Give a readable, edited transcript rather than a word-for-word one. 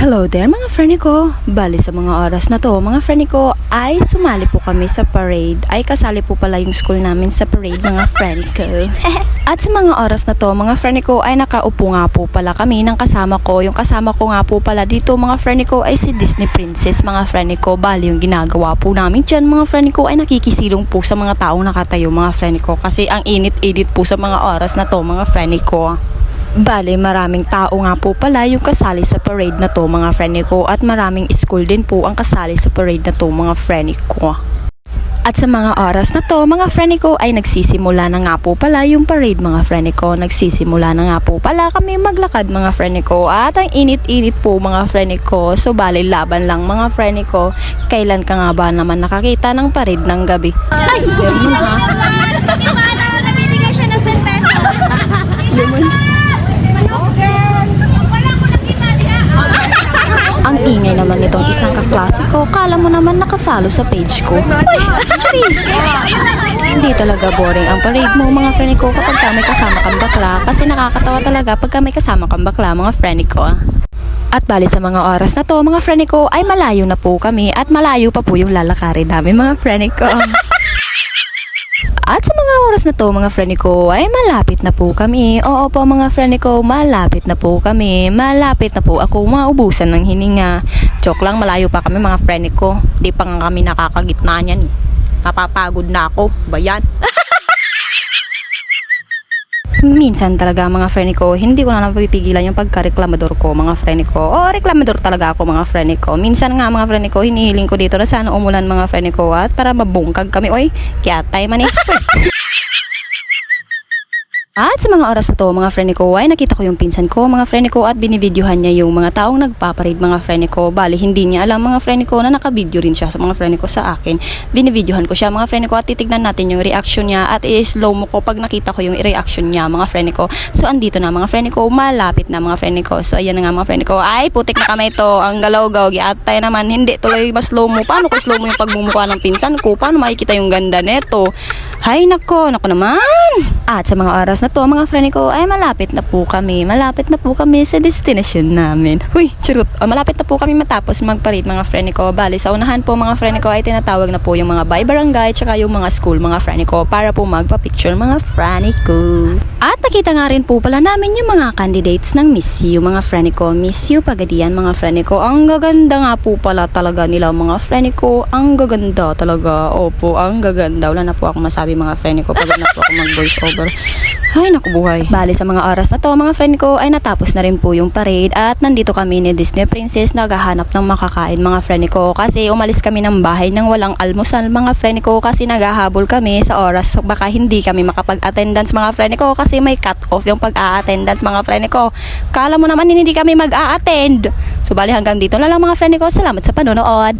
Hello there mga friend ko. Bali sa mga oras na to mga friend ko ay sumali po kami sa parade. Ay kasali po pala yung school namin sa parade mga friend ko. At sa mga oras na to mga friend ko ay nakaupo nga po pala kami ng kasama ko. Yung kasama ko nga po pala dito mga friend ko ay si Disney Princess mga friend ko. Bali yung ginagawa po namin dyan mga friend ko ay nakikisilong po sa mga taong nakatayo mga friend ko. Kasi ang init-init po sa mga oras na to mga friend ko. Bale, maraming tao nga po pala yung kasali sa parade na to mga friend ko at maraming school din po ang kasali sa parade na to mga friend ko. At sa mga oras na to mga friend ko ay nagsisimula na nga po pala yung parade mga friend ko. Nagsisimula na nga po pala kami maglakad mga friend ko at ang init-init po mga friend ko. So bale laban lang mga friend ko. Kailan ka nga ba naman nakakita ng parade ng gabi? Ay, meron na ha. Nabibigay siya ng 10 pesos. Ang ingay naman nitong isang kaklase ko, kala mo naman nakafollow sa page ko. Uy, charis! Hindi talaga boring ang parade mo mga friend ko kapag may kasama kang bakla kasi nakakatawa talaga pag may kasama kang bakla mga friend ko. At bali sa mga oras na to mga friend ko ay malayo na po kami at malayo pa po yung lalakarin namin mga friend ko. At sa mga oras na to mga friend ko ay malapit na po kami. Oo po mga friend ko, malapit na po kami. Malapit na po ako maubusan ng hininga. Joke lang, malayo pa kami mga friend ko. Di pa nga kami nakakagitna niyan eh. Napapagod na ako. Bayan. Minsan talaga mga friend ko, hindi ko na napapipigilan yung pagka-reklamador ko mga friend ko. O reklamador talaga ako mga friend ko. Minsan nga mga friend ko, hinihiling ko dito na sana umulan mga friend ko at para mabungkag kami. Oy, kaya tayo man eh. At sa mga oras na to mga friend ko ay nakita ko yung pinsan ko mga friend ko at binivideohan niya yung mga taong nagpaparade mga friend ko. Bali hindi niya alam mga friend ko na nakavideo rin siya sa mga friend ko sa akin. Binivideohan ko siya mga friend ko at titignan natin yung reaction niya at i-slow mo ko pag nakita ko yung reaction niya mga friend ko. So andito na mga friend ko, malapit na mga friend ko. So ayan na nga mga friend ko, ay putik na kamay to, ang galaw-gaw giatay naman, hindi tuloy mas slow mo. Paano ko slow mo yung pagmumukha ng pinsan ko? Paano makikita yung ganda neto? Hay nako naman. At sa mga oras na to mga friend ko ay malapit na po kami sa destination namin. Huy, charot. Malapit na po kami matapos magparade mga friend ko. Bali sa unahan po mga friend ko ay tinatawag na po yung mga by barangay tsaka yung mga school mga friend ko para po magpa-picture mga friend ko. At nakita nga rin po pala namin yung mga candidates ng Miss You mga friend ko. Miss You Pagadian mga friend ko. Ang gaganda nga po pala talaga nila mga friend ko. Ang gaganda talaga. Opo, ang gaganda. Wala na po ako masabi mga friend ko pag na po ako mag voice over. Ay, naku buhay. Bali sa mga oras na to, mga friend ko, ay natapos na rin po yung parade at nandito kami ni Disney Princess naghahanap ng makakain mga friend ko kasi umalis kami ng bahay nang walang almusal mga friend ko kasi naghahabol kami sa oras baka hindi kami makapag-attendance mga friend ko kasi may cut off yung pag-a-attendance mga friend ko. Kala mo naman hindi kami mag-a-attend. So bali hanggang dito na lang mga friend ko. Salamat sa panonood.